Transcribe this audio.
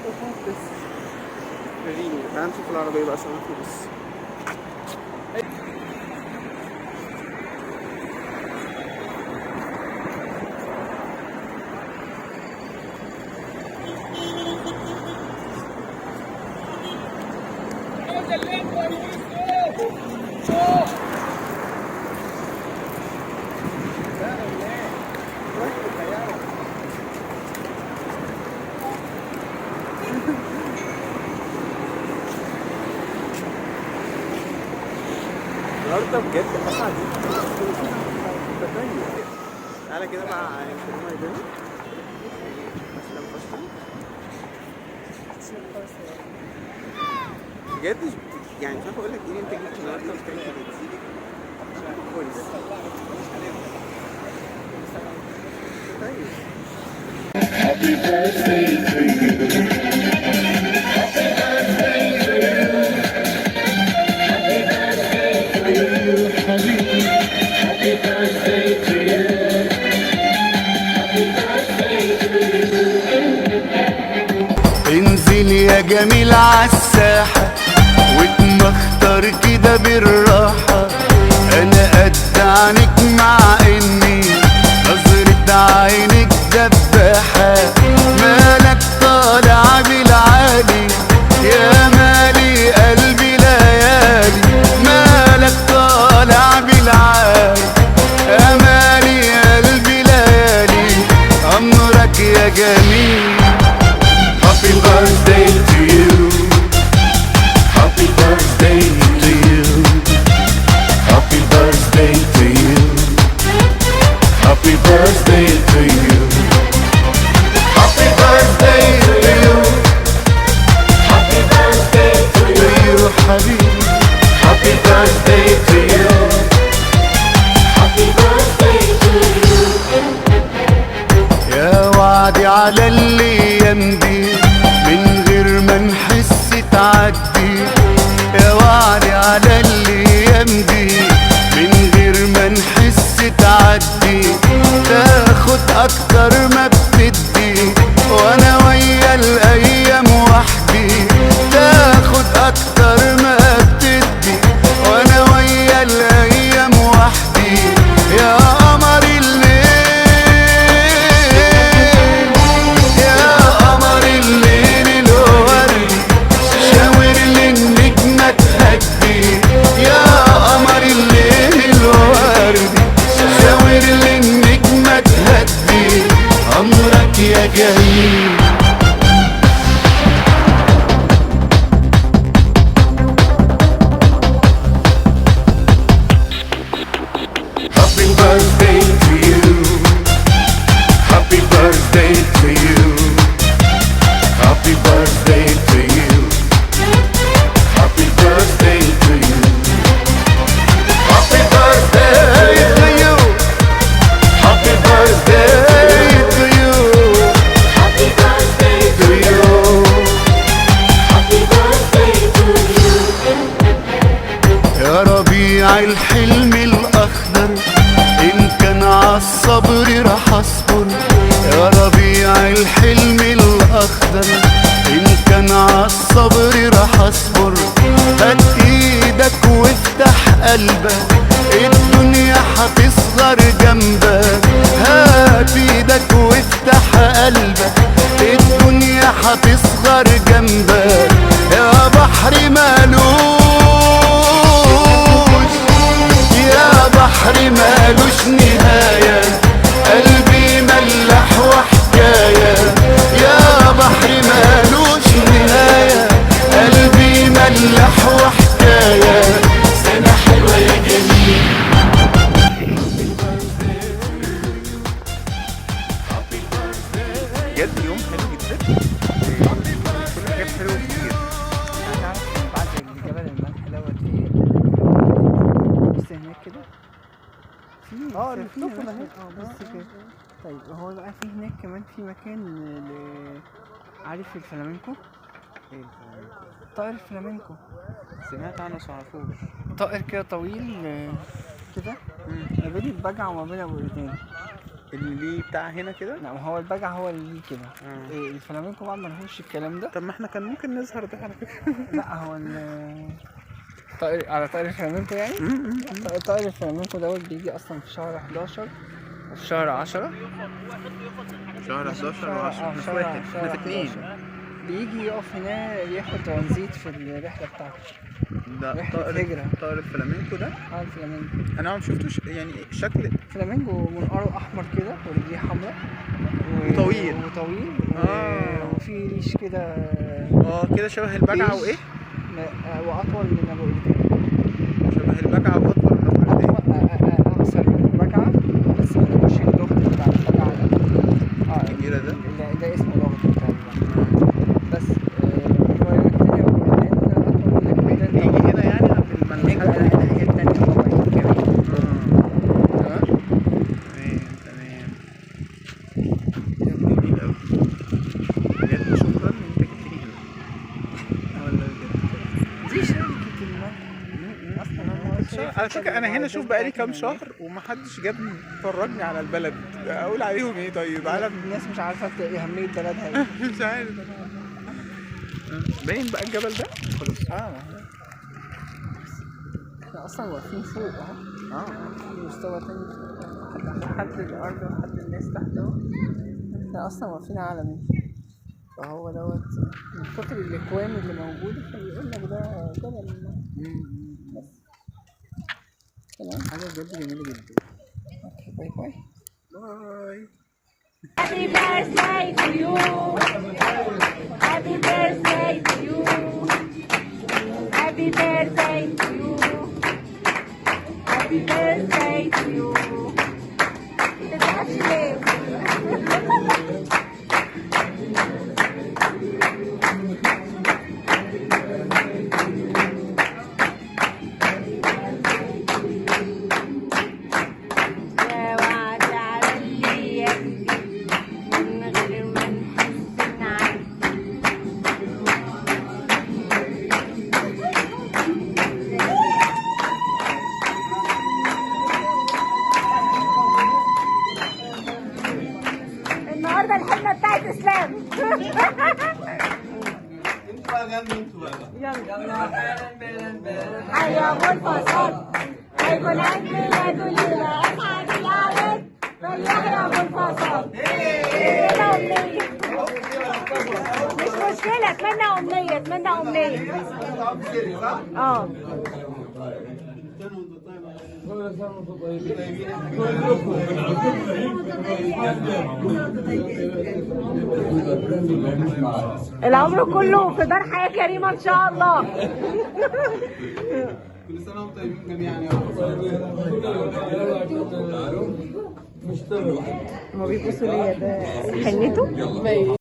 بطاطس. وريني، تعالى نشوف العربية بقى عشان نخلص. النهارده بجد اسعد. تعالى كده مع كريمة يداني. بجد يعني مش عارف اقول لك ايه، انت جيت النهارده وكانت بتزيد كويس. طيب Happy birthday to you. Happy birthday to you. Happy birthday to you, حبيبي. Happy birthday to you. Happy birthday to you. انزل يا جميل عالساحة واتمختر كده بالراحة. انا قد عنك مع اني نظرة عينك دباحة. مالك طالع بالعالي يا مالي قلبي ليالي. مالك طالع بالعالي يا مالي قلبي ليالي. أمرك يا جميل. Happy birthday to you. Happy birthday to you. Happy birthday to you. Happy birthday to you. Happy birthday to you. Happy birthday to you, حبيبي. Happy birthday to you. Happy birthday to you. يا وعدي على الأيام دي من غير ما نحس تعدي. يا وعدي على الأيام دي من غير ما نحس تعدي. تاخد أكتر ما بتدي وأنا ويا الأيام وحدي. تاخد أكتر ما بتدي وأنا ويا الأيام وحدي. يا قمر الليل يا قمر الليل الوردي شاور لي النجمة تهدي. يا قمر الليل الوردي شاور لي النجمة تهدي. أمرك يا جميل. Happy birthday to you. Happy birthday to you. Happy birthday to you. Happy birthday to you. Happy birthday to you. Happy birthday to you. Happy birthday to you. Happy birthday to you. يا ربيع الحلم الأخضر إن كان عالصبر رح أصبر. يا ربيع الحلم الأخضر إن كان عالصبر رح أصبر. هات إيدك وافتح قلبك الدنيا هتصغر جنبك. هات إيدك وافتح قلبك الدنيا هتصغر جنبك. يا بحر مالوش يا بحر مالوش نهاية. قلبي ملح وحكاية. يا بحر مالوش نهاية. قلبي ملح وحكاية. سنة حلوة يا جميل. بجد يوم حلو جدا. كل حاجات حلوة كتير. هتعرف بعد الجبل الملح دوت ايه؟ بص هناك كده في اللي في سفينة النص ده ماشية. بص كده. طيب هو بقى في هناك كمان في مكان عارف الفلامينكو؟ ايه طائر الفلامينكو. سمعت عنه بس معرفوش. طائر كده طويل كده ما بين البجع وما بين ابو الودان. اللي ليه بتاع هنا كده. لا، ما هو البجع هو اللي ليه كده. آه. إيه الفلامينكو بقى ملهوش الكلام ده. طب ما احنا كان ممكن نظهر ده على فكرة. لا هو طائر على طائر الفلامينكو يعني. طائر الفلامينكو دوت بيجي اصلا في شهر 11 وفي شهر 10. شهر 11 و10 احنا في واحد، احنا في 2. بيجي يقف هنا ياخد ترانزيت في الرحلة بتاعته. ده رحلة هجرة. طائر الفلامينكو ده. الفلامينكو. انا ما شفتوش يعني شكل. الفلامينكو منقاره احمر كده ورجليه حمراء وطويل. وفي ريش كده. كده شبه البجعة وايه؟ واطول من ابو قردان. شبه البجعة واطول من ابو قردان. اقصر من البجعة بس ملوش اللغة بتاع البجعة ده. الكبيرة ده؟ ده اسمه لغة بتاع البجعة. بس الرواية التانية ابو قردان اطول من ابو قردان. يجي هنا يعني عند المنحدر. الناحية التانية طبعا كمان. تمام تمام. جميل أوي بجد. شكرا إن أنت جبتني هنا. ولا بجد دي شركة أصلا. على فكرة أنا هنا شوف بقالي كام شهر ومحدش جابني فرجني على البلد. أقول عليهم إيه طيب؟ عالم الناس مش عارفة أهمية بلدها إيه. مش عارف. باين بقى الجبل ده خلاص. احنا اصلا واقفين فوق اهو. في مستوى تاني لحد الارض ولحد الناس تحت اهو. احنا اصلا واقفين اعلى منه. فهو دوت من كتر الاكوام اللي موجوده فبيقول لك ده جبل. بس تمام. حاجة بجد جميلة جدا. اوكي باي باي. باي. Happy birthday to you. Happy birthday to you. Happy birthday to you. Happy birthday to you. يا وعد على اللي يجري من غير ما نحس نعدي. النهارده الحنه بتاعت اسلام. يلا حي ابو الفصل هيكون عيد ميلاده الليله. اسعد العيد فليحيى ابو الفصل. كده امنيه مش مشكله. اتمنى امنيه اتمنى امنيه. العمر كله في دار حياة كريمة إن شاء الله. كل سنة وانتم طيبين جميعا يا رب. هما بيبصوا ليا ده حنته.